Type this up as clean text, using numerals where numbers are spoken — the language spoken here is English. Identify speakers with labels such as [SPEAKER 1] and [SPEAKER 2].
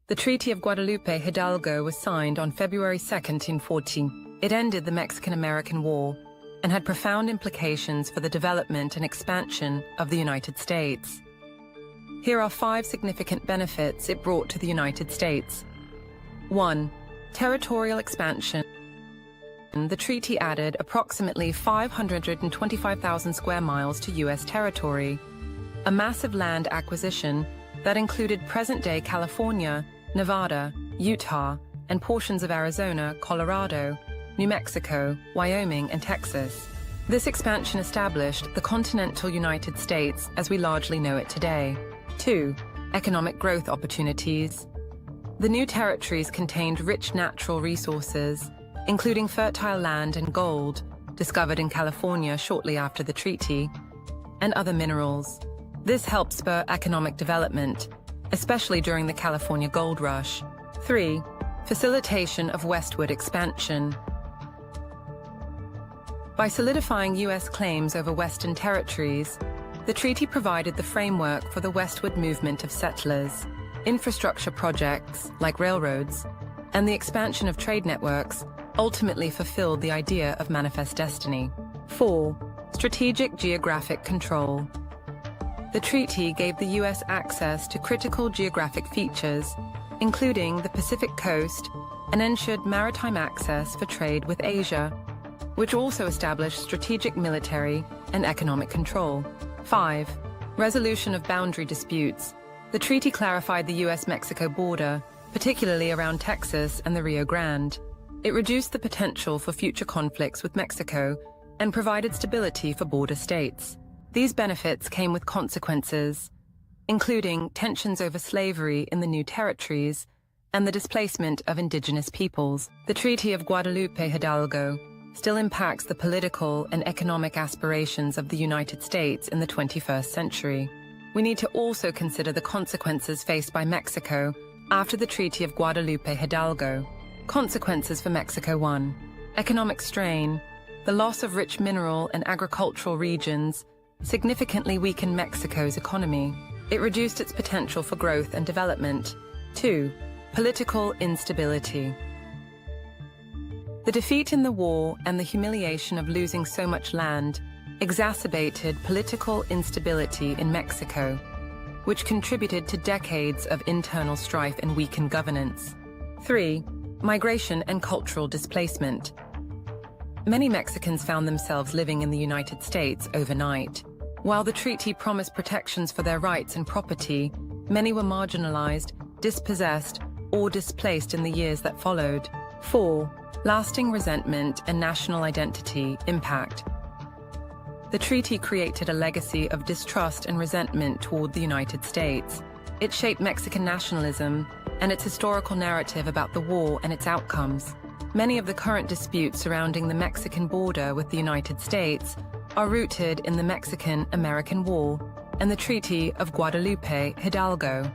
[SPEAKER 1] The Treaty of Guadalupe Hidalgo was signed on February 2, 1940. It ended the Mexican-American War and had profound implications for the development and expansion of the United States. Here are 5 significant benefits it brought to the United States. 1. Territorial expansion. The treaty added approximately 525,000 square miles to U.S. territory, a massive land acquisition that included present-day California, Nevada, Utah, and portions of Arizona, Colorado, New Mexico, Wyoming, and Texas. This expansion established the continental United States as we largely know it today. 2. Economic growth opportunities. The new territories contained rich natural resources, including fertile land and gold, discovered in California shortly after the treaty, and other minerals. This helped spur economic development, especially during the California Gold Rush. 3. Facilitation of westward expansion. By solidifying U.S. claims over Western territories, the treaty provided the framework for the westward movement of settlers. Infrastructure projects, like railroads, and the expansion of trade networks ultimately fulfilled the idea of manifest destiny. 4. Strategic geographic control. The treaty gave the U.S. access to critical geographic features, including the Pacific coast, and ensured maritime access for trade with Asia, which also established strategic military and economic control. 5. Resolution of boundary disputes. The treaty clarified the U.S.-Mexico border, particularly around Texas and the Rio Grande. It reduced the potential for future conflicts with Mexico and provided stability for border states. These benefits came with consequences, including tensions over slavery in the new territories and the displacement of indigenous peoples. The Treaty of Guadalupe Hidalgo still impacts the political and economic aspirations of the United States in the 21st century. We need to also consider the consequences faced by Mexico after the Treaty of Guadalupe Hidalgo. Consequences for Mexico. 1. Economic strain. The loss of rich mineral and agricultural regions significantly weakened Mexico's economy. It reduced its potential for growth and development. 2. Political instability. The defeat in the war and the humiliation of losing so much land exacerbated political instability in Mexico, which contributed to decades of internal strife and weakened governance. 3. Migration and cultural displacement. Many Mexicans found themselves living in the United States overnight. While the treaty promised protections for their rights and property, many were marginalized, dispossessed, or displaced in the years that followed. 4. Lasting resentment and national identity impact. The treaty created a legacy of distrust and resentment toward the United States. It shaped Mexican nationalism and its historical narrative about the war and its outcomes. Many of the current disputes surrounding the Mexican border with the United States are rooted in the Mexican-American War and the Treaty of Guadalupe Hidalgo.